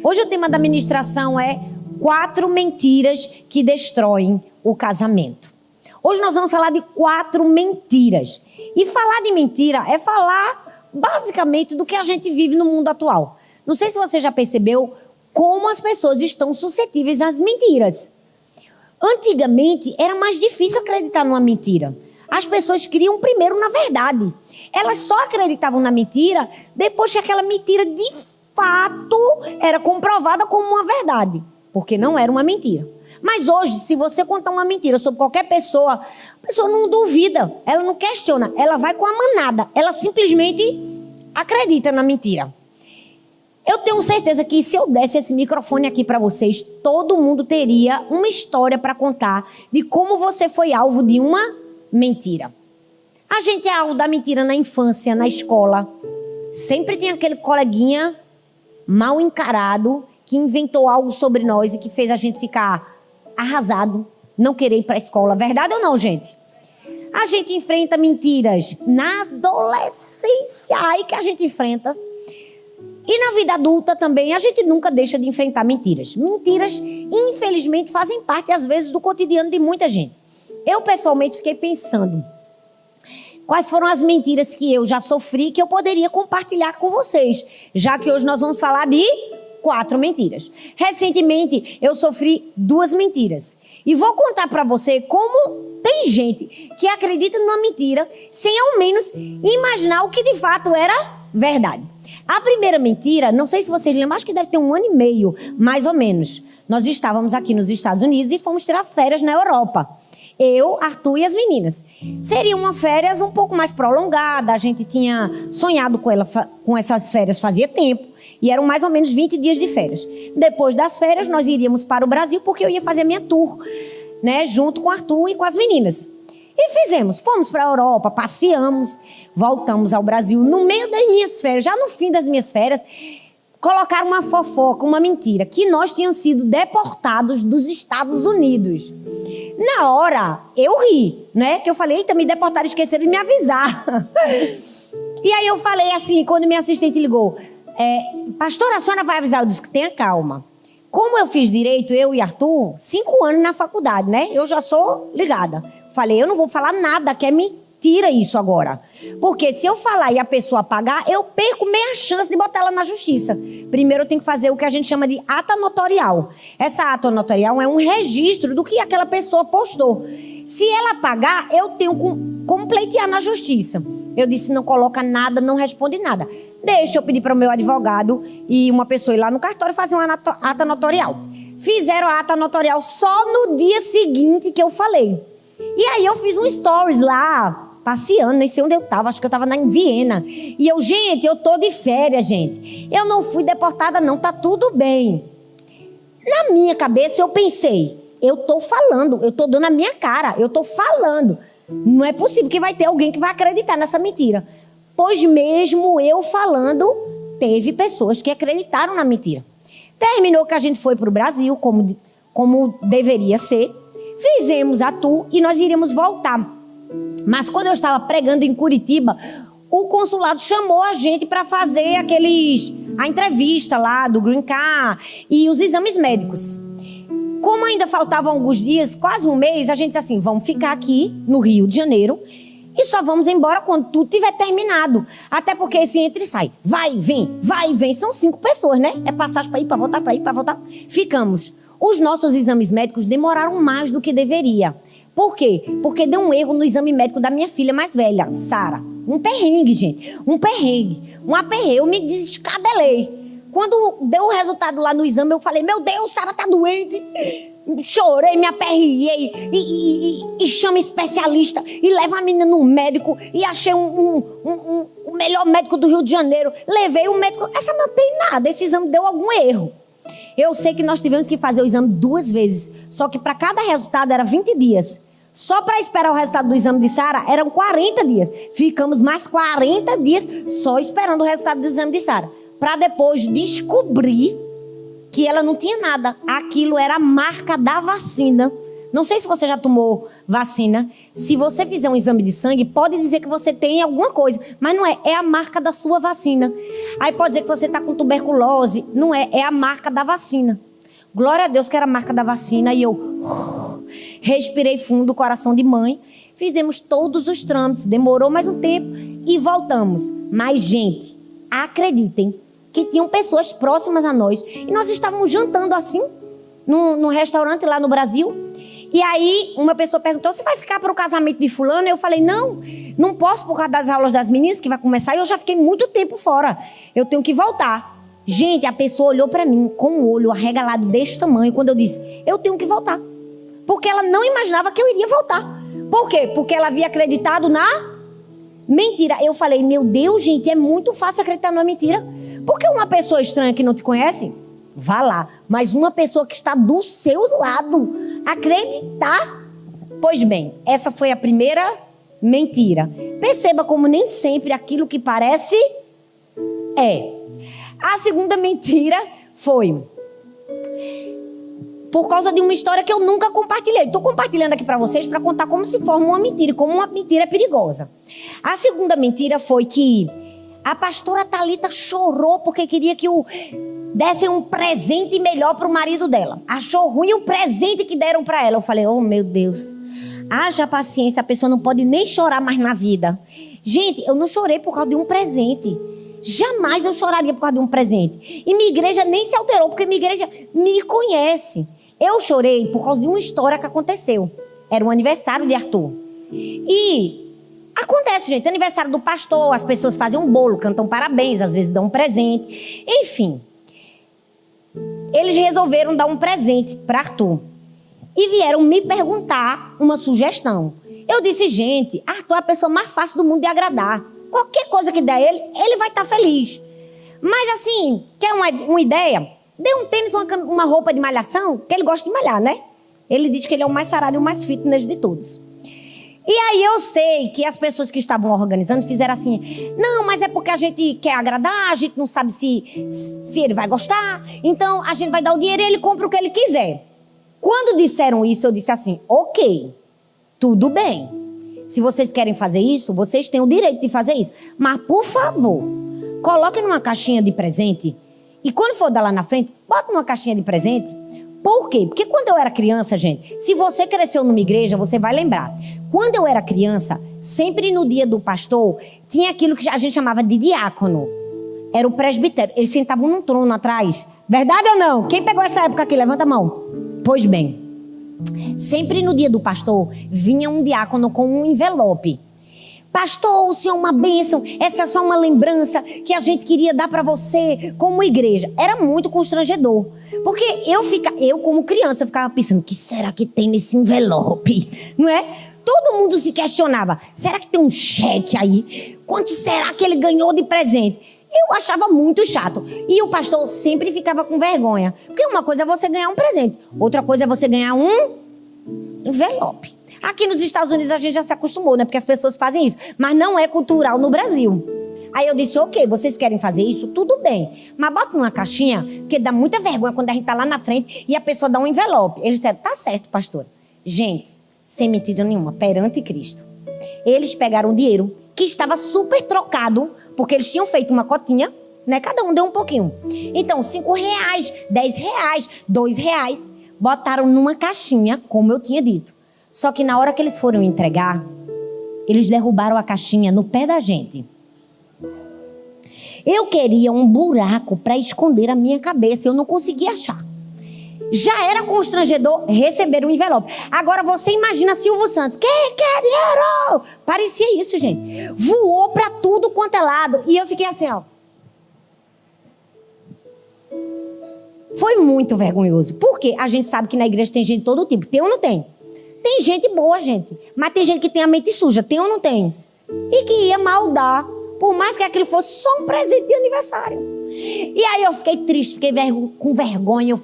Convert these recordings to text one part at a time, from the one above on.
Hoje o tema da ministração é 4 mentiras que destroem o casamento. Hoje nós vamos falar de 4 mentiras. E falar de mentira é falar basicamente do que a gente vive no mundo atual. Não sei se você já percebeu como as pessoas estão suscetíveis às mentiras. Antigamente era mais difícil acreditar numa mentira. As pessoas criam primeiro na verdade. Elas só acreditavam na mentira depois que aquela mentira de fato era comprovada como uma verdade, porque não era uma mentira. Mas hoje, se você contar uma mentira sobre qualquer pessoa, a pessoa não duvida, ela não questiona, ela vai com a manada, ela simplesmente acredita na mentira. Eu tenho certeza que se eu desse esse microfone aqui para vocês, todo mundo teria uma história para contar de como você foi alvo de uma mentira. A gente é alvo da mentira na infância, na escola. Sempre tem aquele coleguinha mal encarado que inventou algo sobre nós e que fez a gente ficar arrasado, não querer ir para a escola. Verdade ou não, gente? A gente enfrenta mentiras na adolescência, aí que a gente enfrenta. E na vida adulta também, a gente nunca deixa de enfrentar mentiras. Mentiras, infelizmente, fazem parte, às vezes, do cotidiano de muita gente. Eu, pessoalmente, fiquei pensando quais foram as mentiras que eu já sofri que eu poderia compartilhar com vocês, já que hoje nós vamos falar de 4 mentiras. Recentemente, eu sofri 2 mentiras. E vou contar para você como tem gente que acredita numa mentira sem ao menos imaginar o que de fato era verdade. A primeira mentira, não sei se vocês lembram, acho que deve ter 1 ano e meio, mais ou menos. Nós estávamos aqui nos Estados Unidos e fomos tirar férias na Europa. Eu, Arthur e as meninas. Seria uma férias um pouco mais prolongada, a gente tinha sonhado com essas férias fazia tempo, e eram mais ou menos 20 dias de férias. Depois das férias, nós iríamos para o Brasil, porque eu ia fazer a minha tour, né, junto com o Arthur e com as meninas. E fomos para a Europa, passeamos, voltamos ao Brasil. No meio das minhas férias, já no fim das minhas férias, colocaram uma fofoca, uma mentira, que nós tínhamos sido deportados dos Estados Unidos. Na hora, eu ri, né? Que eu falei, eita, me deportaram, esqueceram de me avisar. E aí eu falei assim, quando minha assistente ligou, pastora, a senhora vai avisar? Eu disse, tenha calma. Como eu fiz direito, eu e Arthur, 5 anos na faculdade, né? Eu já sou ligada. Falei, eu não vou falar nada, que é mentira isso agora. Porque se eu falar e a pessoa pagar, eu perco meia chance de botar ela na justiça. Primeiro eu tenho que fazer o que a gente chama de ata notarial. Essa ata notarial é um registro do que aquela pessoa postou. Se ela pagar, eu tenho como pleitear na justiça. Eu disse, não coloca nada, não responde nada. Deixa eu pedir para o meu advogado e uma pessoa ir lá no cartório fazer uma ata notarial. Fizeram a ata notarial só no dia seguinte que eu falei. E aí eu fiz um stories lá, passeando, nem sei onde eu tava, acho que eu tava em Viena. E eu, gente, eu tô de férias, gente. Eu não fui deportada não, tá tudo bem. Na minha cabeça eu pensei, eu tô falando, eu tô dando a minha cara, eu tô falando. Não é possível que vai ter alguém que vai acreditar nessa mentira. Pois mesmo eu falando, teve pessoas que acreditaram na mentira. Terminou que a gente foi pro Brasil, como deveria ser. Fizemos a tour e nós iríamos voltar. Mas quando eu estava pregando em Curitiba, o consulado chamou a gente para fazer a entrevista lá do Green Card e os exames médicos. Como ainda faltavam alguns dias, quase um mês, a gente disse assim, vamos ficar aqui no Rio de Janeiro e só vamos embora quando tudo tiver terminado. Até porque esse entra e sai, vai e vem, são 5 pessoas, né? É passagem para ir, para voltar, para ir, para voltar. Ficamos. Os nossos exames médicos demoraram mais do que deveria. Por quê? Porque deu um erro no exame médico da minha filha mais velha, Sara. Um perrengue, gente. Um perrengue. Um aperreio. Eu me descabelei. Quando deu o resultado lá no exame, eu falei, meu Deus, Sara tá doente. Chorei, me aperriei. E chama especialista. E leva a menina no médico. E achei o melhor médico do Rio de Janeiro. Levei o médico. Essa não tem nada. Esse exame deu algum erro. Eu sei que nós tivemos que fazer o exame 2 vezes, só que para cada resultado era 20 dias. Só para esperar o resultado do exame de Sara eram 40 dias. Ficamos mais 40 dias só esperando o resultado do exame de Sara. Para depois descobrir que ela não tinha nada. Aquilo era a marca da vacina Não sei se você já tomou vacina. Se você fizer um exame de sangue, pode dizer que você tem alguma coisa. Mas não é. É a marca da sua vacina. Aí pode dizer que você está com tuberculose. Não é. É a marca da vacina. Glória a Deus que era a marca da vacina. E eu respirei fundo, coração de mãe. Fizemos todos os trâmites. Demorou mais um tempo e voltamos. Mas, gente, acreditem que tinham pessoas próximas a nós. E nós estávamos jantando assim, num restaurante lá no Brasil. E aí, uma pessoa perguntou, você vai ficar para o casamento de fulano? Eu falei, não posso por causa das aulas das meninas que vai começar. E eu já fiquei muito tempo fora. Eu tenho que voltar. Gente, a pessoa olhou para mim com o olho arregalado desse tamanho quando eu disse, eu tenho que voltar. Porque ela não imaginava que eu iria voltar. Por quê? Porque ela havia acreditado na mentira. Eu falei, meu Deus, gente, é muito fácil acreditar numa mentira. Porque uma pessoa estranha que não te conhece, vá lá. Mas uma pessoa que está do seu lado, acreditar. Pois bem, essa foi a primeira mentira. Perceba como nem sempre aquilo que parece é. A segunda mentira foi por causa de uma história que eu nunca compartilhei. Estou compartilhando aqui para vocês para contar como se forma uma mentira e como uma mentira é perigosa. A segunda mentira foi que a pastora Thalita chorou porque queria que dessem um presente melhor para o marido dela. Achou ruim o presente que deram para ela. Eu falei, oh meu Deus, haja paciência, a pessoa não pode nem chorar mais na vida. Gente, eu não chorei por causa de um presente. Jamais eu choraria por causa de um presente. E minha igreja nem se alterou, porque minha igreja me conhece. Eu chorei por causa de uma história que aconteceu. Era o aniversário de Arthur. E acontece, gente, aniversário do pastor, as pessoas fazem um bolo, cantam parabéns, às vezes dão um presente. Enfim, eles resolveram dar um presente para Arthur. E vieram me perguntar uma sugestão. Eu disse, gente, Arthur é a pessoa mais fácil do mundo de agradar. Qualquer coisa que der ele vai estar feliz. Mas assim, quer uma ideia? Dê um tênis, uma roupa de malhação, que ele gosta de malhar, né? Ele diz que ele é o mais sarado e o mais fitness de todos. E aí eu sei que as pessoas que estavam organizando fizeram assim, não, mas é porque a gente quer agradar, a gente não sabe se ele vai gostar, então a gente vai dar o dinheiro e ele compra o que ele quiser. Quando disseram isso, eu disse assim, ok, tudo bem. Se vocês querem fazer isso, vocês têm o direito de fazer isso. Mas, por favor, coloquem numa caixinha de presente. E quando for dar lá na frente, bota numa caixinha de presente. Por quê? Porque quando eu era criança, gente, se você cresceu numa igreja, você vai lembrar. Quando eu era criança, sempre no dia do pastor, tinha aquilo que a gente chamava de diácono. Era o presbitério. Eles sentavam num trono atrás. Verdade ou não? Quem pegou essa época aqui? Levanta a mão. Pois bem. Sempre no dia do pastor, vinha um diácono com um envelope. Pastor, o senhor é uma bênção, essa é só uma lembrança que a gente queria dar para você como igreja. Era muito constrangedor. Porque eu como criança, eu ficava pensando, o que será que tem nesse envelope? Não é? Todo mundo se questionava, será que tem um cheque aí? Quanto será que ele ganhou de presente? Eu achava muito chato. E o pastor sempre ficava com vergonha. Porque uma coisa é você ganhar um presente. Outra coisa é você ganhar um envelope. Aqui nos Estados Unidos a gente já se acostumou, né? Porque as pessoas fazem isso. Mas não é cultural no Brasil. Aí eu disse, ok, vocês querem fazer isso? Tudo bem. Mas bota numa caixinha, porque dá muita vergonha quando a gente tá lá na frente e a pessoa dá um envelope. Eles disseram, tá certo, pastor. Gente, sem mentira nenhuma, perante Cristo. Eles pegaram o dinheiro que estava super trocado, porque eles tinham feito uma cotinha, né? Cada um deu um pouquinho. Então, R$5, R$10, R$2, botaram numa caixinha, como eu tinha dito. Só que na hora que eles foram entregar, eles derrubaram a caixinha no pé da gente. Eu queria um buraco para esconder a minha cabeça, eu não conseguia achar. Já era constrangedor receber um envelope. Agora você imagina Silvio Santos. Quem quer dinheiro? Parecia isso, gente. Voou pra tudo quanto é lado. E eu fiquei assim, ó. Foi muito vergonhoso. Porque a gente sabe que na igreja tem gente de todo tipo. Tem ou não tem? Tem gente boa, gente. Mas tem gente que tem a mente suja. Tem ou não tem? E que ia maldar. Por mais que aquilo fosse só um presente de aniversário. E aí eu fiquei triste, fiquei com vergonha, eu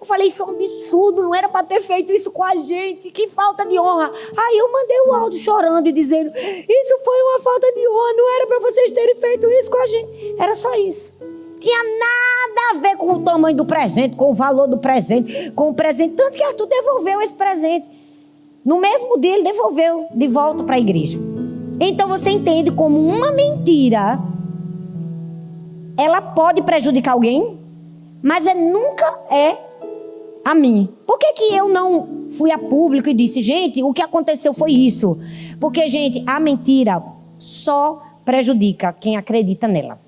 falei, isso é um absurdo, não era para ter feito isso com a gente, que falta de honra. Aí eu mandei um áudio chorando e dizendo, isso foi uma falta de honra, não era para vocês terem feito isso com a gente. Era só isso. Tinha nada a ver com o tamanho do presente, com o valor do presente, com o presente. Tanto que Arthur devolveu esse presente. No mesmo dia ele devolveu de volta para a igreja. Então você entende como uma mentira, ela pode prejudicar alguém, mas nunca é a mim. Por que eu não fui a público e disse, gente, o que aconteceu foi isso? Porque, gente, a mentira só prejudica quem acredita nela.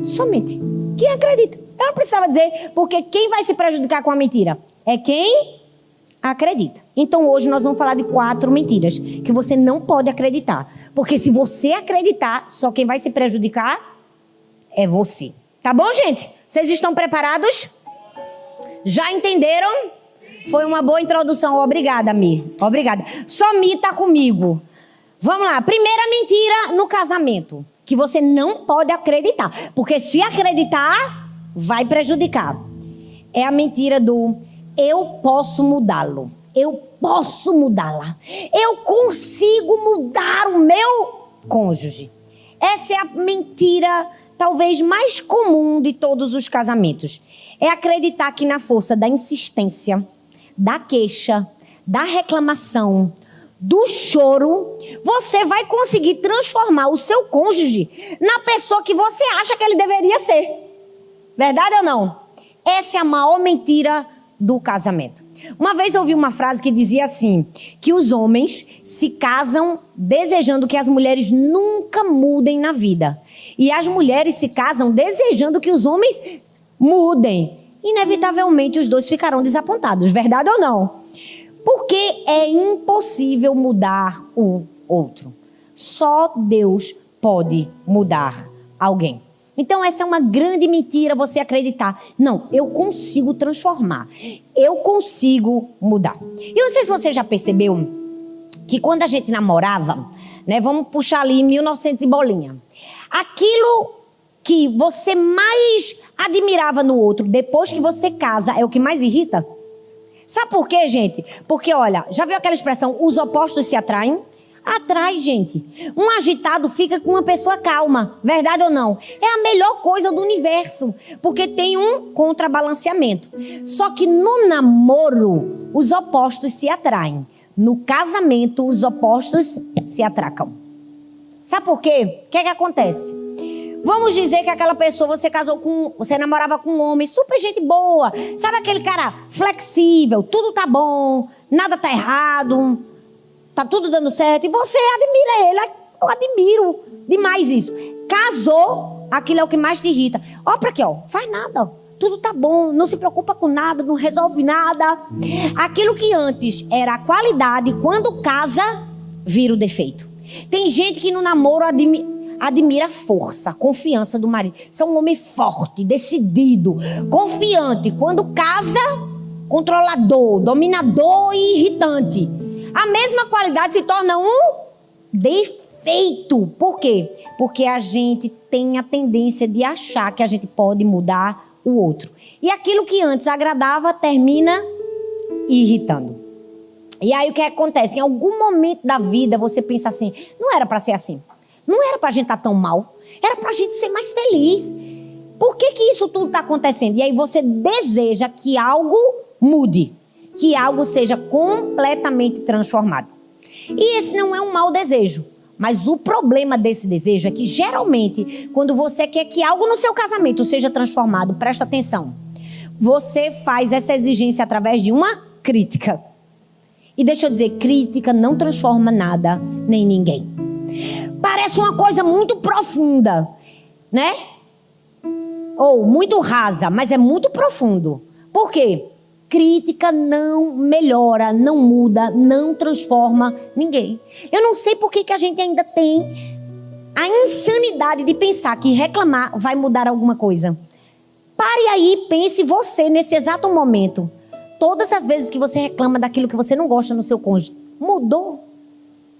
Somente quem acredita. Eu não precisava dizer, porque quem vai se prejudicar com a mentira? É quem acredita. Então hoje nós vamos falar de 4 mentiras que você não pode acreditar. Porque se você acreditar, só quem vai se prejudicar é você. Tá bom, gente? Vocês estão preparados? Já entenderam? Foi uma boa introdução. Obrigada, Mi. Obrigada. Só Mi tá comigo. Vamos lá. Primeira mentira no casamento, que você não pode acreditar. Porque se acreditar, vai prejudicar. É a mentira do eu posso mudá-lo. Eu posso mudá-la. Eu consigo mudar o meu cônjuge. Essa é a mentira talvez mais comum de todos os casamentos. É acreditar que na força da insistência, da queixa, da reclamação, do choro, você vai conseguir transformar o seu cônjuge na pessoa que você acha que ele deveria ser. Verdade ou não? Essa é a maior mentira do casamento. Uma vez eu ouvi uma frase que dizia assim, que os homens se casam desejando que as mulheres nunca mudem na vida. E as mulheres se casam desejando que os homens mudem. Inevitavelmente os dois ficarão desapontados, verdade ou não? Porque é impossível mudar o outro. Só Deus pode mudar alguém. Então essa é uma grande mentira você acreditar. Não, eu consigo transformar. Eu consigo mudar. E eu não sei se você já percebeu que quando a gente namorava, né, vamos puxar ali 1900 e bolinha. Aquilo que você mais admirava no outro, depois que você casa, é o que mais irrita? Sabe por quê, gente? Porque, olha, já viu aquela expressão, os opostos se atraem? Atrai, gente. Um agitado fica com uma pessoa calma, verdade ou não? É a melhor coisa do universo, porque tem um contrabalanceamento. Só que no namoro, os opostos se atraem. No casamento, os opostos se atracam. Sabe por quê? O que é que acontece? Vamos dizer que aquela pessoa, você namorava com um homem super gente boa. Sabe aquele cara flexível, tudo tá bom, nada tá errado, tá tudo dando certo. E você admira ele, eu admiro demais isso. Casou, aquilo é o que mais te irrita. Ó pra aqui, ó, faz nada, tudo tá bom, não se preocupa com nada, não resolve nada. Aquilo que antes era a qualidade, quando casa, vira o defeito. Tem gente que no namoro admira a força, a confiança do marido. Você é um homem forte, decidido, confiante. Quando casa, controlador, dominador e irritante. A mesma qualidade se torna um defeito. Por quê? Porque a gente tem a tendência de achar que a gente pode mudar o outro. E aquilo que antes agradava termina irritando. E aí o que acontece? Em algum momento da vida você pensa assim, não era para ser assim. Não era pra gente estar tão mal. Era pra gente ser mais feliz. Por que isso tudo está acontecendo? E aí você deseja que algo mude. Que algo seja completamente transformado. E esse não é um mau desejo. Mas o problema desse desejo é que geralmente, quando você quer que algo no seu casamento seja transformado, presta atenção. Você faz essa exigência através de uma crítica. E deixa eu dizer, crítica não transforma nada, nem ninguém. Parece uma coisa muito profunda, né? Ou muito rasa, mas é muito profundo. Por quê? Crítica não melhora, não muda, não transforma ninguém. Eu não sei por que a gente ainda tem a insanidade de pensar que reclamar vai mudar alguma coisa. Pare aí, pense você nesse exato momento. Todas as vezes que você reclama daquilo que você não gosta no seu cônjuge, mudou?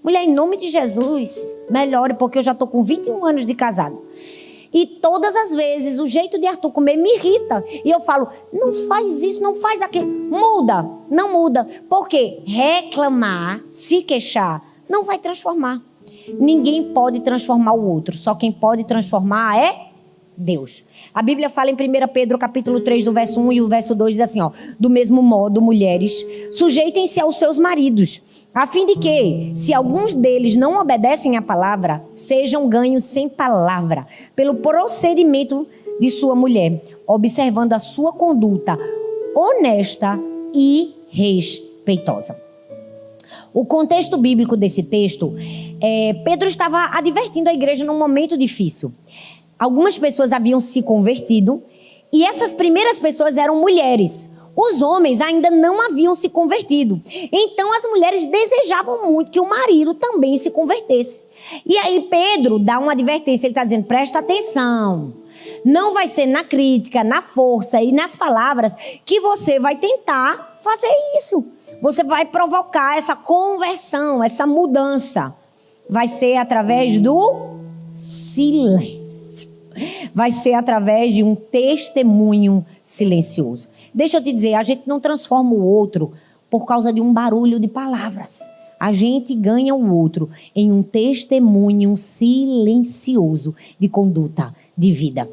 Mulher, em nome de Jesus, melhore, porque eu já estou com 21 anos de casado. E todas as vezes o jeito de Arthur comer me irrita. E eu falo, não faz isso, não faz aquilo. Muda, não muda. Porque reclamar, se queixar, não vai transformar. Ninguém pode transformar o outro. Só quem pode transformar é Deus. A Bíblia fala em 1 Pedro capítulo 3, do verso 1 e o verso 2, diz assim, ó: do mesmo modo, mulheres, sujeitem-se aos seus maridos, a fim de que, se alguns deles não obedecem à palavra, sejam ganhos sem palavra, pelo procedimento de sua mulher, observando a sua conduta honesta e respeitosa. O contexto bíblico desse texto, Pedro estava advertindo a igreja num momento difícil. Algumas pessoas haviam se convertido e essas primeiras pessoas eram mulheres. Os homens ainda não haviam se convertido. Então as mulheres desejavam muito que o marido também se convertesse. E aí Pedro dá uma advertência, ele está dizendo, presta atenção. Não vai ser na crítica, na força e nas palavras que você vai tentar fazer isso. Você vai provocar essa conversão, essa mudança. Vai ser através do silêncio. Vai ser através de um testemunho silencioso. Deixa eu te dizer, a gente não transforma o outro por causa de um barulho de palavras. A gente ganha o outro em um testemunho silencioso de conduta, de vida.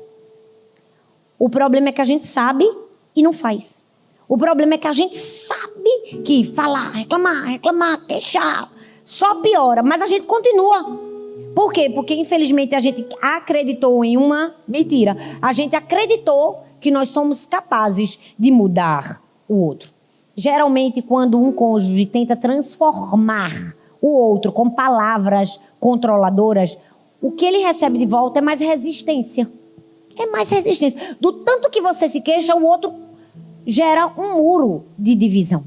O problema é que a gente sabe e não faz. O problema é que a gente sabe que falar, reclamar, queixar, só piora, mas a gente continua. Por quê? Porque infelizmente a gente acreditou em uma mentira. A gente acreditou que nós somos capazes de mudar o outro. Geralmente quando um cônjuge tenta transformar o outro com palavras controladoras, o que ele recebe de volta é mais resistência. É mais resistência. Do tanto que você se queixa, o outro gera um muro de divisão.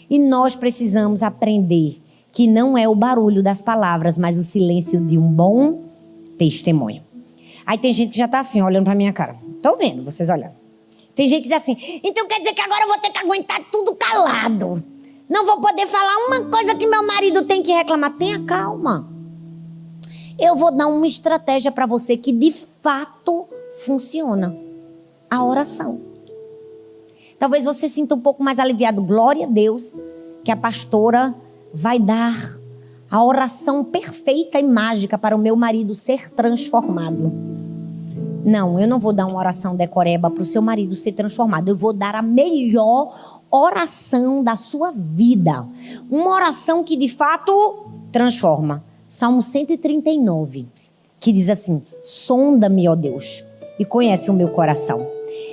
E nós precisamos aprender que não é o barulho das palavras, mas o silêncio de um bom testemunho. Aí tem gente que já está assim, olhando para minha cara. Estou vendo, vocês olhando. Tem gente que diz assim, então quer dizer que agora eu vou ter que aguentar tudo calado. Não vou poder falar uma coisa que meu marido tem que reclamar. Tenha calma. Eu vou dar uma estratégia para você que de fato funciona. A oração. Talvez você sinta um pouco mais aliviado. Glória a Deus que a pastora vai dar a oração perfeita e mágica para o meu marido ser transformado. Não, eu não vou dar uma oração decoreba para o seu marido ser transformado. Eu vou dar a melhor oração da sua vida. Uma oração que de fato transforma. Salmo 139, que diz assim, sonda-me, ó Deus, e conhece o meu coração.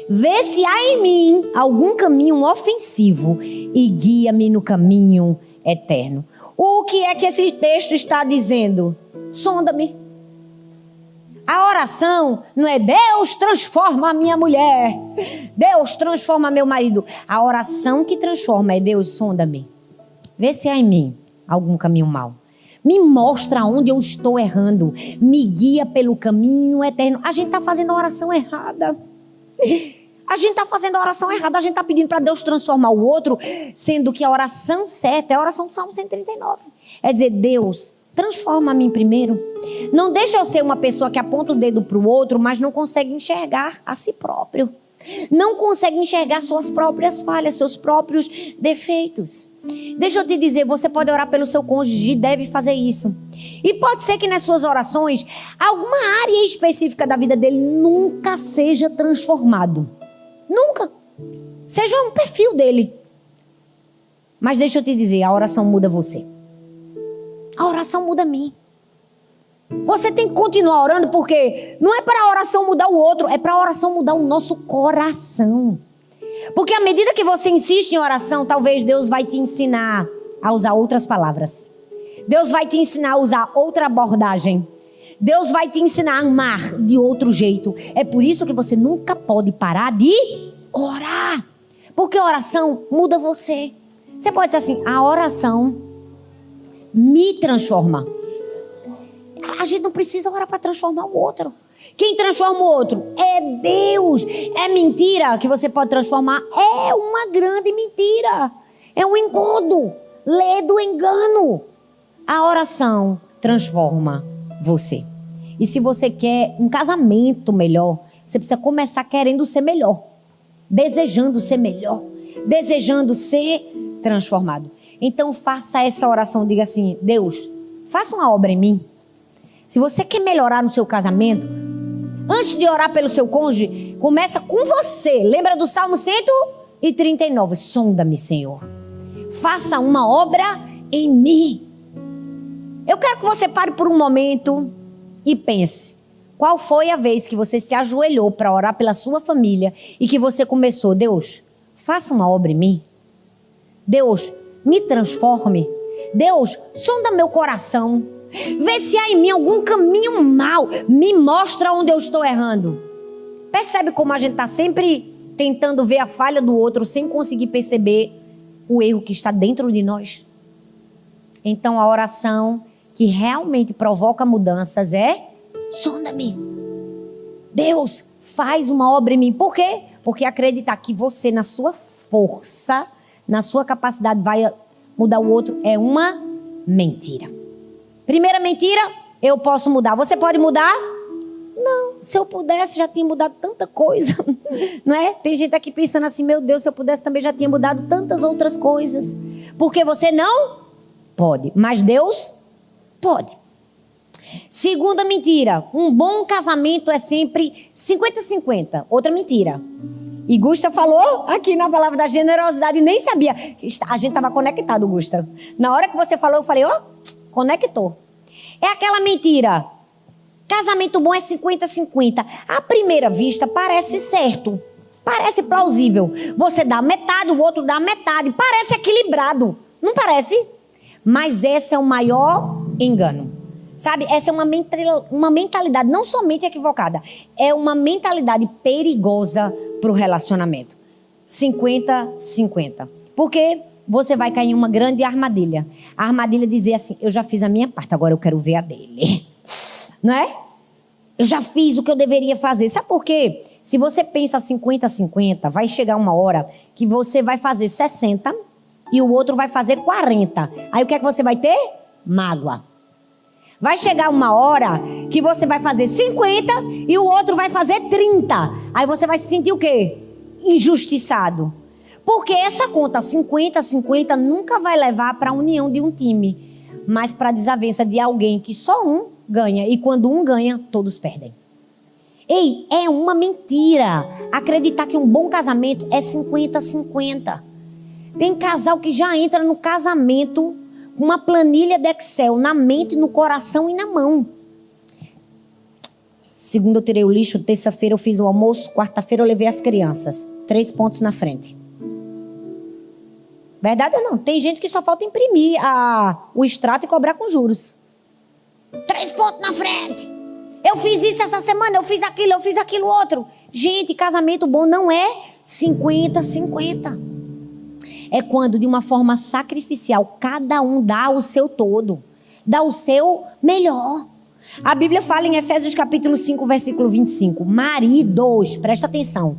Vê se há em mim algum caminho ofensivo e guia-me no caminho eterno. O que é que esse texto está dizendo? Sonda-me. A oração não é Deus transforma a minha mulher, Deus transforma meu marido. A oração que transforma é Deus sonda-me. Vê se há em mim algum caminho mau. Me mostra onde eu estou errando. Me guia pelo caminho eterno. A gente está fazendo a oração errada. A gente está fazendo a oração errada. A gente está pedindo para Deus transformar o outro, sendo que a oração certa é a oração do Salmo 139. É dizer, Deus, transforma a mim primeiro. Não deixa eu ser uma pessoa que aponta o dedo para o outro, mas não consegue enxergar a si próprio. Não consegue enxergar suas próprias falhas, seus próprios defeitos. Deixa eu te dizer, você pode orar pelo seu cônjuge e deve fazer isso. E pode ser que nas suas orações, alguma área específica da vida dele nunca seja transformado. Nunca. Seja um perfil dele. Mas deixa eu te dizer, a oração muda você. A oração muda a mim. Você tem que continuar orando porque não é para a oração mudar o outro, é para a oração mudar o nosso coração. Porque à medida que você insiste em oração, talvez Deus vai te ensinar a usar outras palavras. Deus vai te ensinar a usar outra abordagem. Deus vai te ensinar a amar de outro jeito. É por isso que você nunca pode parar de orar. Porque a oração muda você. Você pode dizer assim, a oração me transforma. A gente não precisa orar para transformar o outro. Quem transforma o outro é Deus. É mentira que você pode transformar? É uma grande mentira. É um engodo. Lê do engano. A oração transforma você. E se você quer um casamento melhor, você precisa começar querendo ser melhor. Desejando ser melhor. Desejando ser transformado. Então faça essa oração. Diga assim, Deus, faça uma obra em mim. Se você quer melhorar no seu casamento, Antes de orar pelo seu cônjuge, começa com você. Lembra do Salmo 139? Sonda-me, Senhor. Faça uma obra em mim. Eu quero que você pare por um momento e pense. Qual foi a vez que você se ajoelhou para orar pela sua família e que você começou, Deus, faça uma obra em mim. Deus, me transforme. Deus, sonda meu coração. Vê se há em mim algum caminho mau. Me mostra onde eu estou errando. Percebe como a gente está sempre tentando ver a falha do outro sem conseguir perceber o erro que está dentro de nós? Então a oração que realmente provoca mudanças é: sonda-me. Deus, faz uma obra em mim. Por quê? Porque acreditar que você, na sua força, na sua capacidade, vai mudar o outro é uma mentira. Primeira mentira: eu posso mudar. Você pode mudar? Não. Se eu pudesse, já tinha mudado tanta coisa. Não é? Tem gente aqui pensando assim: meu Deus, se eu pudesse também já tinha mudado tantas outras coisas. Porque você não pode. Mas Deus pode. Segunda mentira: um bom casamento é sempre 50-50. Outra mentira. E Gusta falou aqui na palavra da generosidade, nem sabia. A gente estava conectado, Gusta. Na hora que você falou, eu falei, conectou. É aquela mentira. Casamento bom é 50-50. À primeira vista parece certo. Parece plausível. Você dá metade, o outro dá metade. Parece equilibrado. Não parece? Mas esse é o maior engano. Sabe, essa é uma mentalidade não somente equivocada, é uma mentalidade perigosa para o relacionamento. 50-50. Porque você vai cair em uma grande armadilha. A armadilha de dizer assim: eu já fiz a minha parte, agora eu quero ver a dele. Não é? Eu já fiz o que eu deveria fazer. Sabe por quê? Se você pensa 50-50, vai chegar uma hora que você vai fazer 60 e o outro vai fazer 40. Aí o que é que você vai ter? Mágoa. Vai chegar uma hora que você vai fazer 50 e o outro vai fazer 30. Aí você vai se sentir o quê? Injustiçado. Porque essa conta 50-50 nunca vai levar para a união de um time, mas para a desavença de alguém que só um ganha. E quando um ganha, todos perdem. Ei, é uma mentira acreditar que um bom casamento é 50-50. Tem casal que já entra no casamento com uma planilha de Excel na mente, no coração e na mão. Segunda eu tirei o lixo, terça-feira eu fiz o almoço, quarta-feira eu levei as crianças. 3 pontos na frente. Verdade ou não? Tem gente que só falta imprimir o extrato e cobrar com juros. 3 pontos na frente. Eu fiz isso essa semana, eu fiz aquilo outro. Gente, casamento bom não é 50-50. É quando, de uma forma sacrificial, cada um dá o seu todo. Dá o seu melhor. A Bíblia fala em Efésios capítulo 5, versículo 25. Maridos, presta atenção.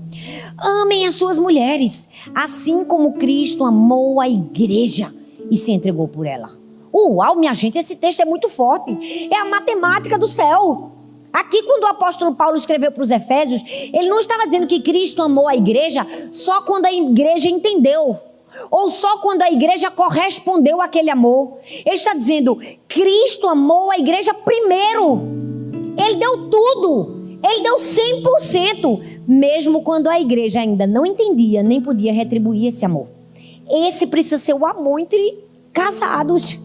Amem as suas mulheres, assim como Cristo amou a igreja e se entregou por ela. Uau, minha gente, esse texto é muito forte. É a matemática do céu. Aqui, quando o apóstolo Paulo escreveu para os Efésios, ele não estava dizendo que Cristo amou a igreja só quando a igreja entendeu. Ou só quando a igreja correspondeu àquele amor. Ele está dizendo: Cristo amou a igreja primeiro. Ele deu tudo. Ele deu 100%. Mesmo quando a igreja ainda não entendia, nem podia retribuir esse amor. Esse precisa ser o amor entre casados.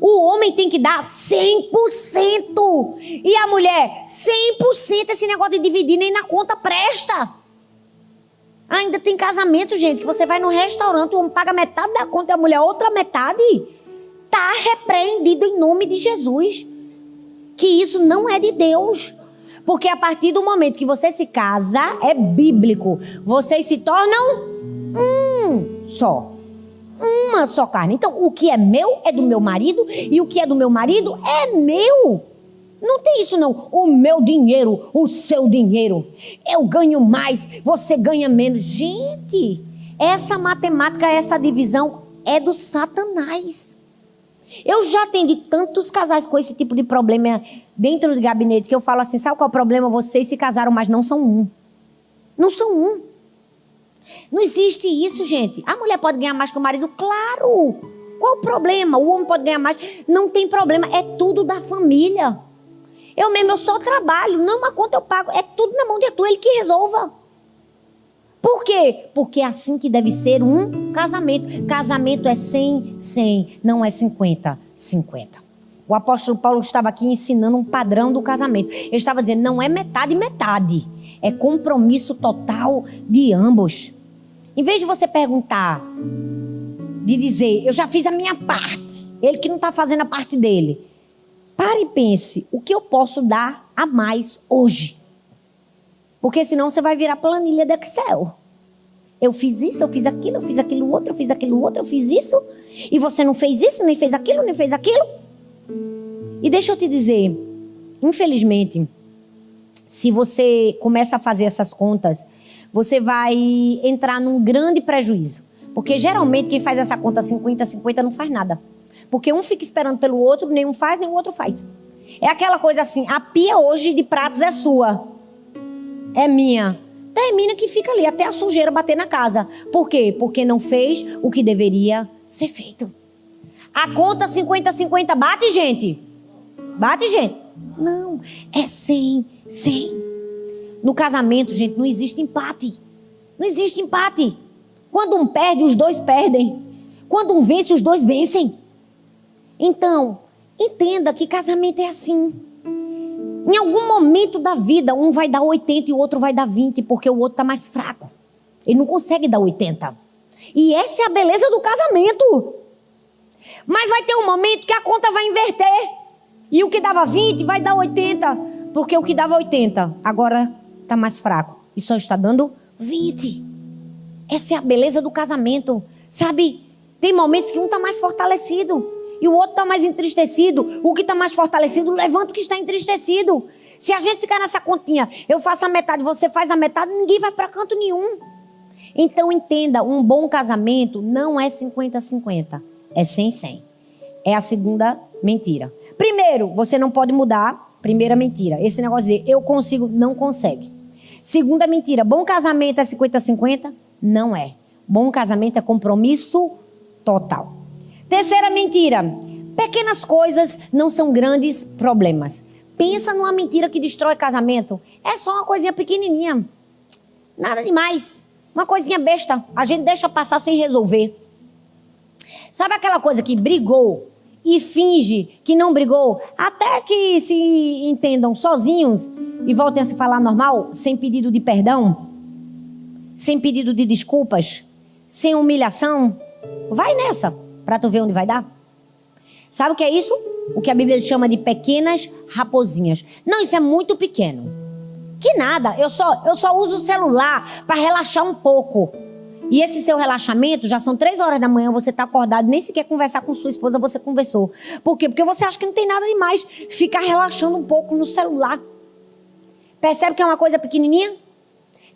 O homem tem que dar 100%. E a mulher, 100%. Esse negócio de dividir nem na conta presta. Ainda tem casamento, gente, que você vai no restaurante, o homem paga metade da conta e a mulher outra metade. Está repreendido em nome de Jesus. Que isso não é de Deus. Porque a partir do momento que você se casa, é bíblico. Vocês se tornam só. Uma só carne. Então, o que é meu é do meu marido e o que é do meu marido é meu. Não tem isso não, o meu dinheiro, o seu dinheiro, eu ganho mais, você ganha menos. Gente, essa matemática, essa divisão é do Satanás. Eu já atendi tantos casais com esse tipo de problema dentro do gabinete que eu falo assim: sabe qual é o problema? Vocês se casaram, mas não são um. Não são um. Não existe isso, gente. A mulher pode ganhar mais que o marido? Claro. Qual o problema? O homem pode ganhar mais? Não tem problema, é tudo da família. Eu só trabalho. Não, uma conta eu pago. É tudo na mão de Arthur, ele que resolva. Por quê? Porque é assim que deve ser um casamento. Casamento é 100-100, não é 50-50. O apóstolo Paulo estava aqui ensinando um padrão do casamento. Ele estava dizendo, não é metade-metade. É compromisso total de ambos. Em vez de você perguntar, de dizer, eu já fiz a minha parte, ele que não está fazendo a parte dele. Pare e pense, o que eu posso dar a mais hoje? Porque senão você vai virar planilha do Excel. Eu fiz isso, eu fiz aquilo outro, eu fiz aquilo outro, eu fiz isso. E você não fez isso, nem fez aquilo, nem fez aquilo. E deixa eu te dizer, infelizmente, se você começa a fazer essas contas, você vai entrar num grande prejuízo. Porque geralmente quem faz essa conta 50-50 não faz nada. Porque um fica esperando pelo outro, nenhum faz, nem o outro faz. É aquela coisa assim, a pia hoje de pratos é sua. É minha. Termina que fica ali até a sujeira bater na casa. Por quê? Porque não fez o que deveria ser feito. A conta 50-50 bate, gente? Bate, gente? Não, é 100-100. No casamento, gente, não existe empate. Não existe empate. Quando um perde, os dois perdem. Quando um vence, os dois vencem. Então, entenda que casamento é assim. Em algum momento da vida, um vai dar 80 e o outro vai dar 20, porque o outro está mais fraco. Ele não consegue dar 80. E essa é a beleza do casamento. Mas vai ter um momento que a conta vai inverter. E o que dava 20 vai dar 80. Porque o que dava 80 agora está mais fraco. E só está dando 20. Essa é a beleza do casamento. Sabe? Tem momentos que um está mais fortalecido. E o outro está mais entristecido. O que está mais fortalecido levanta o que está entristecido. Se a gente ficar nessa continha, eu faço a metade, você faz a metade, ninguém vai para canto nenhum. Então entenda, um bom casamento não é 50-50, é 100-100. É a segunda mentira. Primeiro, você não pode mudar. Primeira mentira, esse negócio de dizer, eu consigo, não consegue. Segunda mentira, bom casamento é 50-50? Não é. Bom casamento é compromisso total. Terceira mentira, pequenas coisas não são grandes problemas. Pensa numa mentira que destrói casamento. É só uma coisinha pequenininha. Nada demais. Uma coisinha besta. A gente deixa passar sem resolver. Sabe aquela coisa que brigou e finge que não brigou? Até que se entendam sozinhos e voltem a se falar normal, sem pedido de perdão, sem pedido de desculpas, sem humilhação. Vai nessa. Para tu ver onde vai dar. Sabe o que é isso? O que a Bíblia chama de pequenas raposinhas. Não, isso é muito pequeno. Que nada, eu só uso o celular para relaxar um pouco. E esse seu relaxamento, já são 3 horas da manhã, você está acordado, nem sequer conversar com sua esposa, você conversou. Por quê? Porque você acha que não tem nada demais ficar relaxando um pouco no celular. Percebe que é uma coisa pequenininha?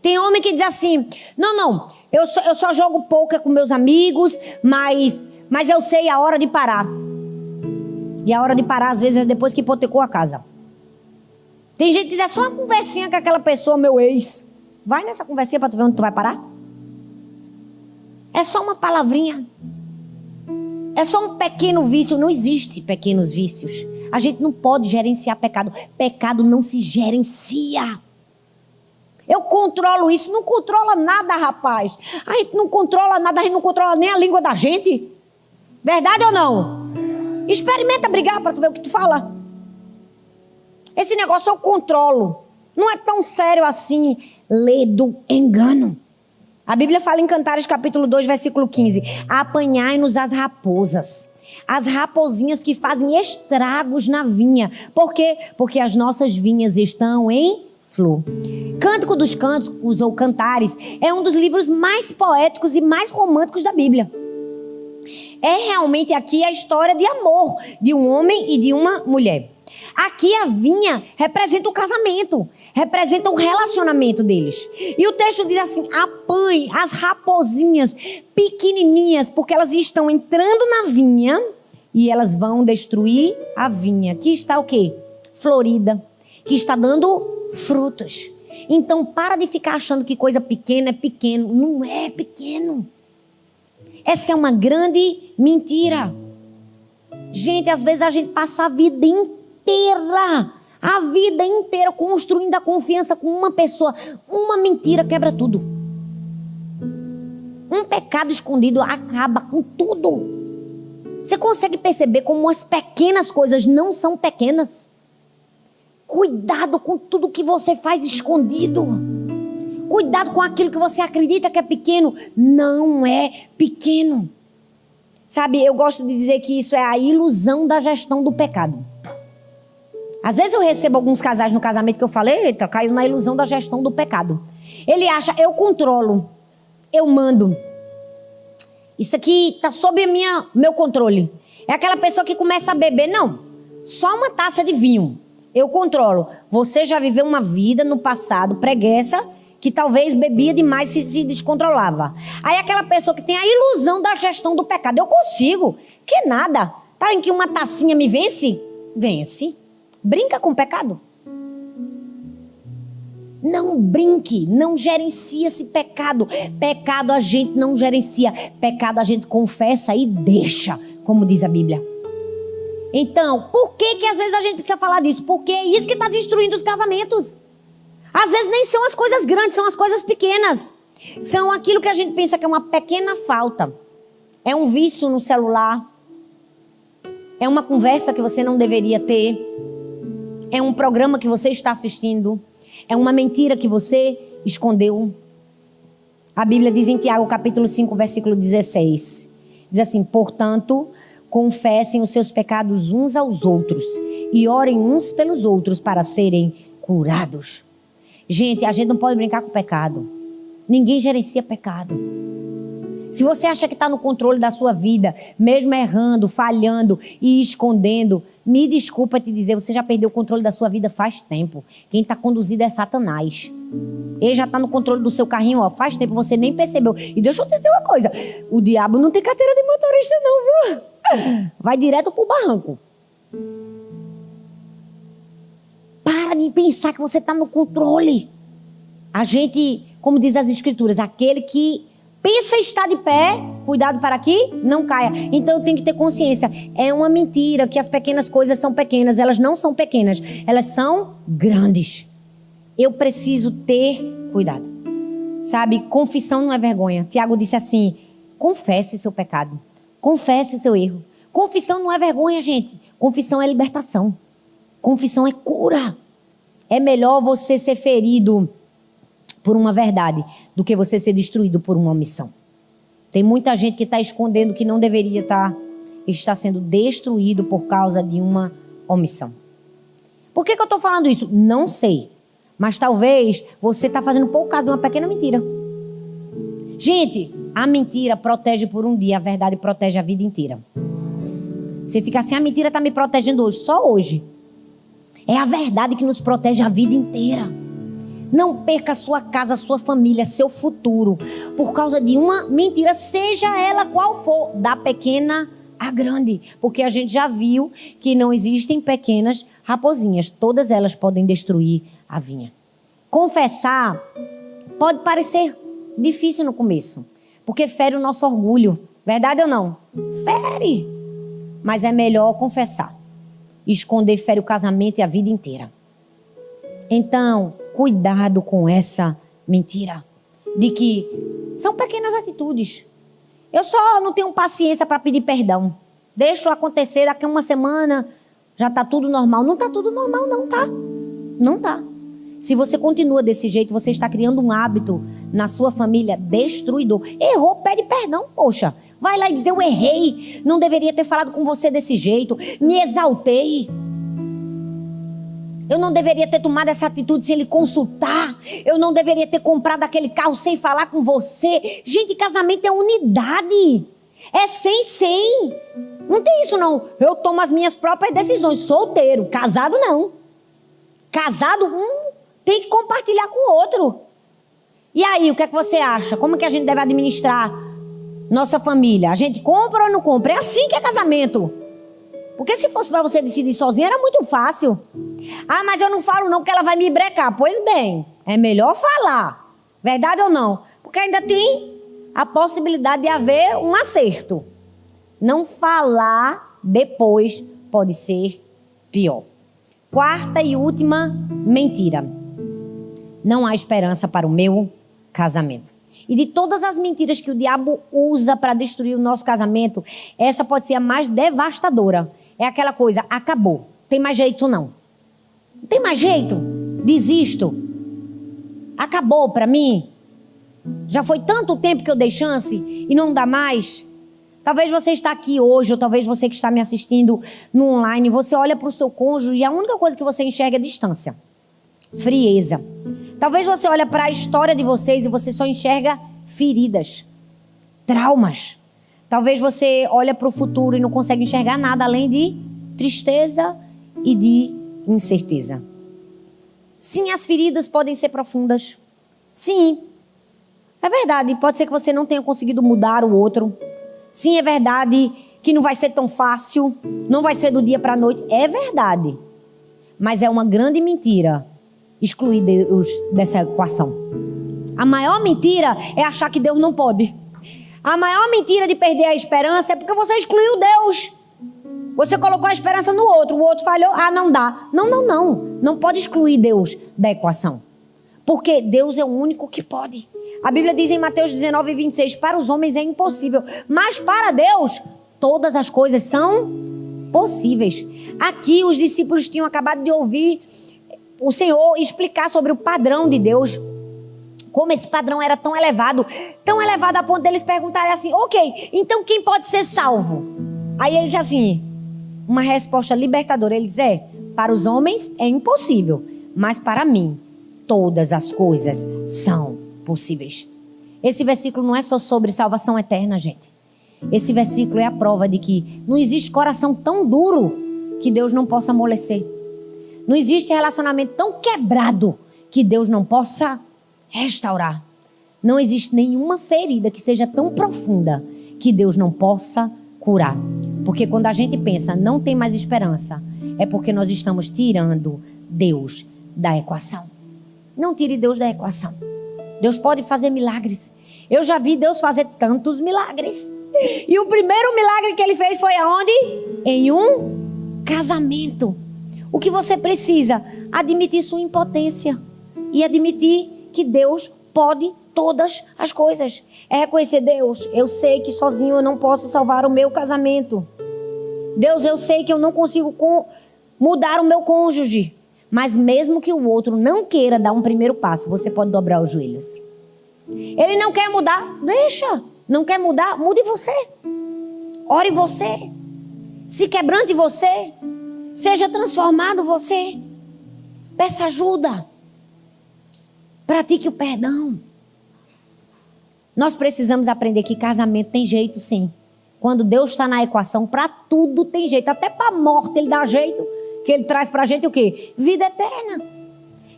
Tem homem que diz assim, não, eu só jogo poker com meus amigos, mas eu sei a hora de parar. E a hora de parar, às vezes, é depois que hipotecou a casa. Tem gente que diz, é só uma conversinha com aquela pessoa, meu ex. Vai nessa conversinha para tu ver onde tu vai parar. É só uma palavrinha. É só um pequeno vício. Não existe pequenos vícios. A gente não pode gerenciar pecado. Pecado não se gerencia. Eu controlo isso. Não controla nada, rapaz. A gente não controla nada. A gente não controla nem a língua da gente. Verdade ou não? Experimenta brigar para tu ver o que tu fala. Esse negócio eu controlo. Não é tão sério assim. Lê do engano. A Bíblia fala em Cantares capítulo 2, versículo 15. Apanhai-nos as raposas. As raposinhas que fazem estragos na vinha. Por quê? Porque as nossas vinhas estão em flor. Cântico dos Cânticos ou Cantares é um dos livros mais poéticos e mais românticos da Bíblia. É realmente aqui a história de amor de um homem e de uma mulher. Aqui a vinha representa o casamento, representa o relacionamento deles. E o texto diz assim, apanhe as raposinhas pequenininhas, porque elas estão entrando na vinha e elas vão destruir a vinha, que está o quê? Florida, que está dando frutos. Então para de ficar achando que coisa pequena é pequeno. Não é pequeno. Essa é uma grande mentira. Gente, às vezes a gente passa a vida inteira A vida inteira construindo a confiança com uma pessoa. Uma mentira quebra tudo. Um pecado escondido acaba com tudo. Você consegue perceber como as pequenas coisas não são pequenas? Cuidado com tudo que você faz escondido. Cuidado com aquilo que você acredita que é pequeno. Não é pequeno. Sabe, eu gosto de dizer que isso é a ilusão da gestão do pecado. Às vezes eu recebo alguns casais no casamento que eu falo, eita, caiu na ilusão da gestão do pecado. Ele acha, eu controlo, eu mando. Isso aqui está sob meu controle. É aquela pessoa que começa a beber, não, só uma taça de vinho, eu controlo. Você já viveu uma vida no passado preguiça, que talvez bebia demais e se descontrolava. Aí aquela pessoa que tem a ilusão da gestão do pecado, eu consigo, que nada. Tá em que uma tacinha me vence? Vence. Brinca com o pecado. Não brinque, não gerencie esse pecado. Pecado a gente não gerencia. Pecado a gente confessa e deixa, como diz a Bíblia. Então, por que às vezes a gente precisa falar disso? Porque é isso que está destruindo os casamentos. Às vezes nem são as coisas grandes, são as coisas pequenas. São aquilo que a gente pensa que é uma pequena falta. É um vício no celular. É uma conversa que você não deveria ter. É um programa que você está assistindo. É uma mentira que você escondeu. A Bíblia diz em Tiago, capítulo 5, versículo 16. Diz assim, portanto, confessem os seus pecados uns aos outros e orem uns pelos outros para serem curados. Gente, a gente não pode brincar com o pecado. Ninguém gerencia pecado. Se você acha que está no controle da sua vida, mesmo errando, falhando e escondendo, me desculpa te dizer, você já perdeu o controle da sua vida faz tempo. Quem está conduzido é Satanás. Ele já está no controle do seu carrinho, ó, faz tempo, você nem percebeu. E deixa eu te dizer uma coisa, o diabo não tem carteira de motorista não, viu? Vai direto pro barranco. Para de pensar que você está no controle. A gente, como diz as escrituras, aquele que pensa estar de pé, cuidado para que não caia. Então eu tenho que ter consciência. É uma mentira que as pequenas coisas são pequenas. Elas não são pequenas. Elas são grandes. Eu preciso ter cuidado. Sabe, confissão não é vergonha. Tiago disse assim, confesse seu pecado. Confesse o seu erro. Confissão não é vergonha, gente. Confissão é libertação. Confissão é cura. É melhor você ser ferido por uma verdade do que você ser destruído por uma omissão. Tem muita gente que está escondendo que não deveria estar, está sendo destruído por causa de uma omissão. Por que eu estou falando isso? Não sei. Mas talvez você está fazendo pouco caso de uma pequena mentira. Gente, a mentira protege por um dia, a verdade protege a vida inteira. Você fica assim, a mentira está me protegendo hoje, só hoje. É a verdade que nos protege a vida inteira. Não perca a sua casa, a sua família, seu futuro, por causa de uma mentira, seja ela qual for, da pequena a grande. Porque a gente já viu que não existem pequenas raposinhas, todas elas podem destruir a vinha. Confessar pode parecer difícil no começo, porque fere o nosso orgulho, verdade ou não? Fere, mas é melhor confessar. Esconder fere o casamento e a vida inteira. Então, cuidado com essa mentira de que são pequenas atitudes. Eu só não tenho paciência para pedir perdão. Deixo acontecer, daqui a uma semana já está tudo normal. Não está tudo normal, não tá? Não tá. Se você continua desse jeito, você está criando um hábito na sua família destruidor. Errou, pede perdão, poxa. Vai lá e diz, eu errei. Não deveria ter falado com você desse jeito. Me exaltei. Eu não deveria ter tomado essa atitude sem lhe consultar. Eu não deveria ter comprado aquele carro sem falar com você. Gente, casamento é unidade. É 100. Não tem isso não. Eu tomo as minhas próprias decisões. Solteiro. Casado não. Casado, tem que compartilhar com o outro. E aí, o que é que você acha? Como que a gente deve administrar nossa família? A gente compra ou não compra? É assim que é casamento. Porque se fosse para você decidir sozinha, era muito fácil. Ah, mas eu não falo não, porque ela vai me brecar. Pois bem, é melhor falar. Verdade ou não? Porque ainda tem a possibilidade de haver um acerto. Não falar depois pode ser pior. Quarta e última mentira. Não há esperança para o meu casamento. E de todas as mentiras que o diabo usa para destruir o nosso casamento, essa pode ser a mais devastadora. É aquela coisa, acabou. Tem mais jeito não. Não tem mais jeito. Desisto. Acabou para mim. Já foi tanto tempo que eu dei chance e não dá mais. Talvez você está aqui hoje, ou talvez você que está me assistindo no online, você olha para o seu cônjuge e a única coisa que você enxerga é distância, frieza. Talvez você olhe para a história de vocês e você só enxerga feridas, traumas. Talvez você olhe para o futuro e não consegue enxergar nada além de tristeza e de incerteza. Sim, as feridas podem ser profundas. Sim, é verdade. Pode ser que você não tenha conseguido mudar o outro. Sim, é verdade que não vai ser tão fácil, não vai ser do dia para a noite. É verdade. Mas é uma grande mentira excluir Deus dessa equação. A maior mentira é achar que Deus não pode. A maior mentira de perder a esperança é porque você excluiu Deus. Você colocou a esperança no outro, o outro falhou, não dá. Não. Não pode excluir Deus da equação. Porque Deus é o único que pode. A Bíblia diz em Mateus 19:26, para os homens é impossível, mas para Deus todas as coisas são possíveis. Aqui os discípulos tinham acabado de ouvir o Senhor explicar sobre o padrão de Deus. Como esse padrão era tão elevado a ponto deles perguntarem assim, ok, então quem pode ser salvo? Aí ele diz assim, uma resposta libertadora, ele diz, para os homens é impossível, mas para mim todas as coisas são possíveis. Esse versículo não é só sobre salvação eterna, gente. Esse versículo é a prova de que não existe coração tão duro que Deus não possa amolecer. Não existe relacionamento tão quebrado que Deus não possa restaurar. Não existe nenhuma ferida que seja tão profunda que Deus não possa curar. Porque quando a gente pensa não tem mais esperança, é porque nós estamos tirando Deus da equação. Não tire Deus da equação. Deus pode fazer milagres. Eu já vi Deus fazer tantos milagres. E o primeiro milagre que Ele fez foi aonde? Em um casamento. O que você precisa? Admitir sua impotência. E admitir que Deus pode todas as coisas. É reconhecer, Deus, eu sei que sozinho eu não posso salvar o meu casamento. Deus, eu sei que eu não consigo mudar o meu cônjuge. Mas mesmo que o outro não queira dar um primeiro passo, você pode dobrar os joelhos. Ele não quer mudar? Deixa. Não quer mudar? Mude você. Ore você. Se quebrante você. Seja transformado você. Peça ajuda. Pratique o perdão. Nós precisamos aprender que casamento tem jeito, sim. Quando Deus está na equação, para tudo tem jeito. Até para a morte Ele dá jeito. Que Ele traz pra gente o quê? Vida eterna.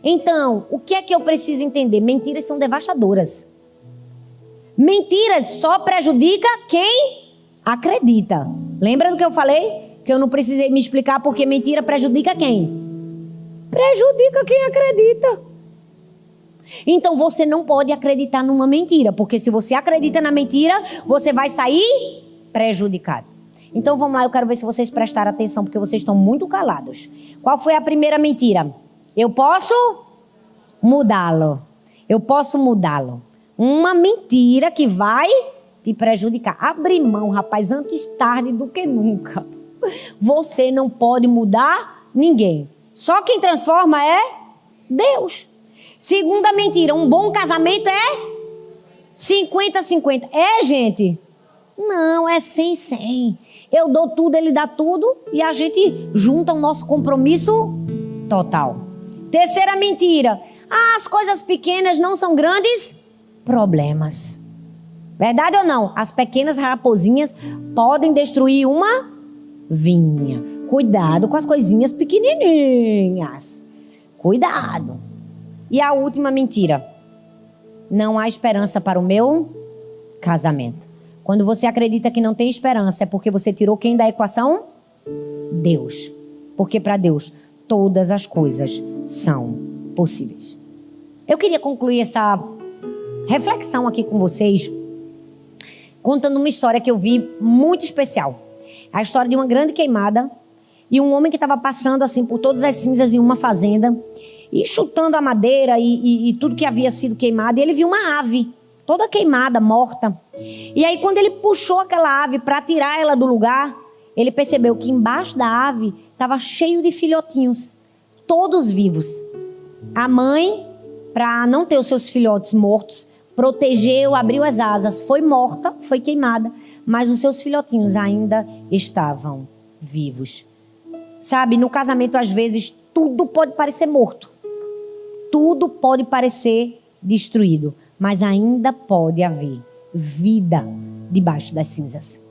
Então, o que é que eu preciso entender? Mentiras são devastadoras. Mentiras só prejudica quem acredita. Lembra do que eu falei? Que eu não precisei me explicar porque mentira prejudica quem? Prejudica quem acredita. Então você não pode acreditar numa mentira, porque se você acredita na mentira, você vai sair prejudicado. Então vamos lá, eu quero ver se vocês prestaram atenção, porque vocês estão muito calados. Qual foi a primeira mentira? Eu posso mudá-lo. Eu posso mudá-lo. Uma mentira que vai te prejudicar. Abre mão, rapaz, antes tarde do que nunca. Você não pode mudar ninguém. Só quem transforma é Deus. Segunda mentira, um bom casamento é 50-50. É, gente? Não, é 100-100. Eu dou tudo, ele dá tudo e a gente junta o nosso compromisso total. Terceira mentira. As coisas pequenas não são grandes problemas. Verdade ou não? As pequenas raposinhas podem destruir uma vinha. Cuidado com as coisinhas pequenininhas. Cuidado. E a última mentira. Não há esperança para o meu casamento. Quando você acredita que não tem esperança, é porque você tirou quem da equação? Deus. Porque para Deus, todas as coisas são possíveis. Eu queria concluir essa reflexão aqui com vocês, contando uma história que eu vi muito especial. A história de uma grande queimada e um homem que estava passando assim por todas as cinzas de uma fazenda e chutando a madeira e tudo que havia sido queimado, e ele viu uma ave toda queimada, morta. E aí quando ele puxou aquela ave para tirar ela do lugar, ele percebeu que embaixo da ave estava cheio de filhotinhos, todos vivos. A mãe, para não ter os seus filhotes mortos, protegeu, abriu as asas, foi morta, foi queimada, mas os seus filhotinhos ainda estavam vivos. Sabe, no casamento às vezes tudo pode parecer morto, tudo pode parecer destruído, mas ainda pode haver vida debaixo das cinzas.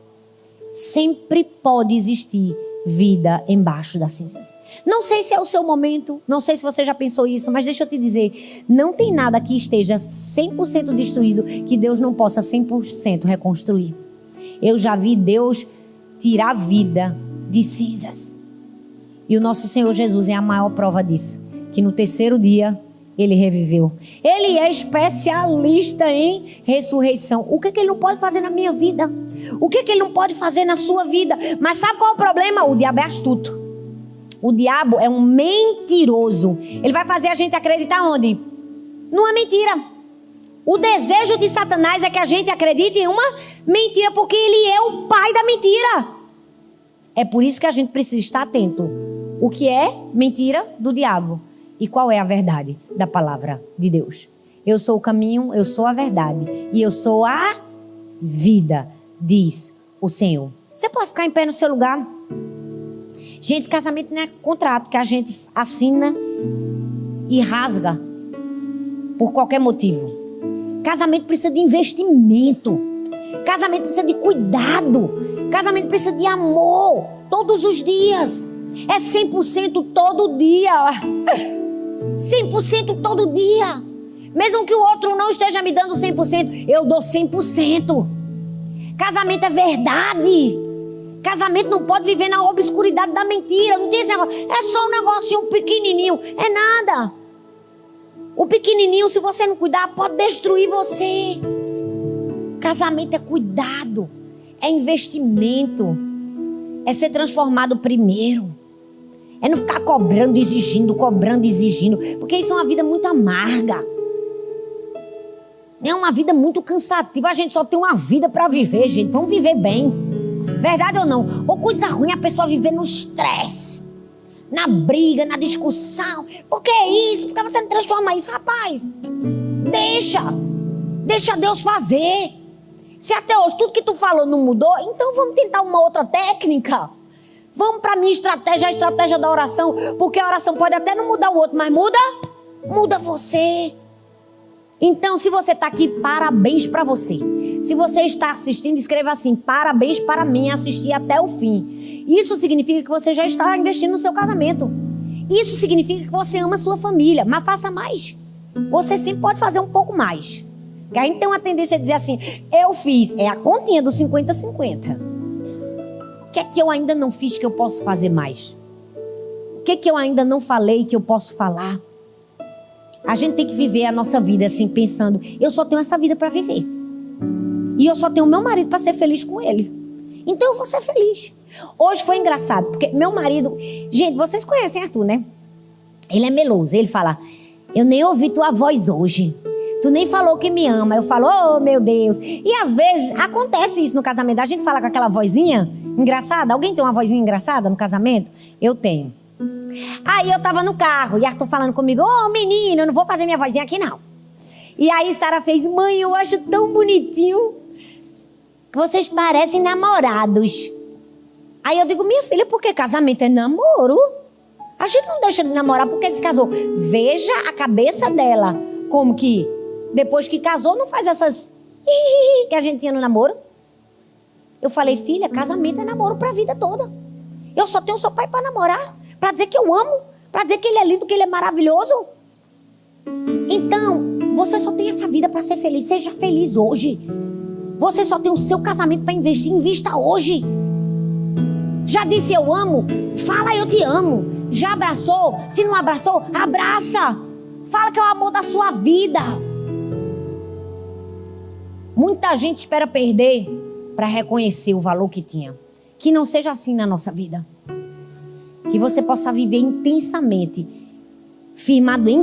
Sempre pode existir vida embaixo das cinzas. Não sei se é o seu momento, não sei se você já pensou isso, mas deixa eu te dizer, não tem nada que esteja 100% destruído que Deus não possa 100% reconstruir. Eu já vi Deus tirar vida de cinzas. E o nosso Senhor Jesus é a maior prova disso, que no terceiro dia Ele reviveu. Ele é especialista em ressurreição. O que Ele não pode fazer na minha vida? O que Ele não pode fazer na sua vida? Mas sabe qual é o problema? O diabo é astuto. O diabo é um mentiroso. Ele vai fazer a gente acreditar onde? Numa mentira. O desejo de Satanás é que a gente acredite em uma mentira, porque ele é o pai da mentira. É por isso que a gente precisa estar atento. O que é mentira do diabo? E qual é a verdade da palavra de Deus? Eu sou o caminho, eu sou a verdade e eu sou a vida, diz o Senhor. Você pode ficar em pé no seu lugar? Gente, casamento não é contrato que a gente assina e rasga por qualquer motivo. Casamento precisa de investimento. Casamento precisa de cuidado. Casamento precisa de amor todos os dias. É 100% todo dia. 100% todo dia. Mesmo que o outro não esteja me dando 100%, eu dou 100%. Casamento é verdade. Casamento não pode viver na obscuridade da mentira. Não tem esse negócio. É só um negocinho pequenininho. É nada. O pequenininho, se você não cuidar, pode destruir você. Casamento é cuidado. É investimento. É ser transformado primeiro. É não ficar cobrando, exigindo. Porque isso é uma vida muito amarga. É uma vida muito cansativa. A gente só tem uma vida para viver, gente. Vamos viver bem. Verdade ou não? Ou coisa ruim a pessoa viver no estresse, na briga, na discussão. Por que isso? Por que você não transforma isso? Rapaz, deixa Deus fazer. Se até hoje tudo que tu falou não mudou, então vamos tentar uma outra técnica. Vamos para a minha estratégia, a estratégia da oração. Porque a oração pode até não mudar o outro, mas muda você. Então, se você está aqui, parabéns para você. Se você está assistindo, escreva assim: parabéns para mim, assistir até o fim. Isso significa que você já está investindo no seu casamento. Isso significa que você ama a sua família, mas faça mais. Você sempre pode fazer um pouco mais. Porque a gente tem uma tendência a dizer assim: eu fiz, é a continha do 50-50. O que é que eu ainda não fiz que eu posso fazer mais? O que é que eu ainda não falei que eu posso falar? A gente tem que viver a nossa vida assim, pensando: eu só tenho essa vida para viver. E eu só tenho o meu marido para ser feliz com ele. Então eu vou ser feliz. Hoje foi engraçado, porque meu marido... Gente, vocês conhecem Arthur, né? Ele é meloso. Ele fala: eu nem ouvi tua voz hoje. Tu nem falou que me ama. Eu falo: oh, meu Deus. E às vezes acontece isso no casamento. A gente fala com aquela vozinha engraçada. Alguém tem uma vozinha engraçada no casamento? Eu tenho. Aí eu tava no carro e Arthur falando comigo: ô menino, eu não vou fazer minha vozinha aqui não. E aí Sara fez: mãe, eu acho tão bonitinho que vocês parecem namorados. Aí eu digo: minha filha, porque casamento é namoro. A gente não deixa de namorar porque se casou. Veja a cabeça dela, como que depois que casou não faz essas que a gente tinha no namoro. Eu falei: filha, casamento é namoro pra vida toda. Eu só tenho seu pai pra namorar, pra dizer que eu amo, pra dizer que ele é lindo, que ele é maravilhoso. Então, você só tem essa vida pra ser feliz. Seja feliz hoje. Você só tem o seu casamento pra investir. Invista hoje. Já disse eu amo? Fala eu te amo. Já abraçou? Se não abraçou, abraça. Fala que é o amor da sua vida. Muita gente espera perder pra reconhecer o valor que tinha. Que não seja assim na nossa vida. que você possa viver intensamente, firmado em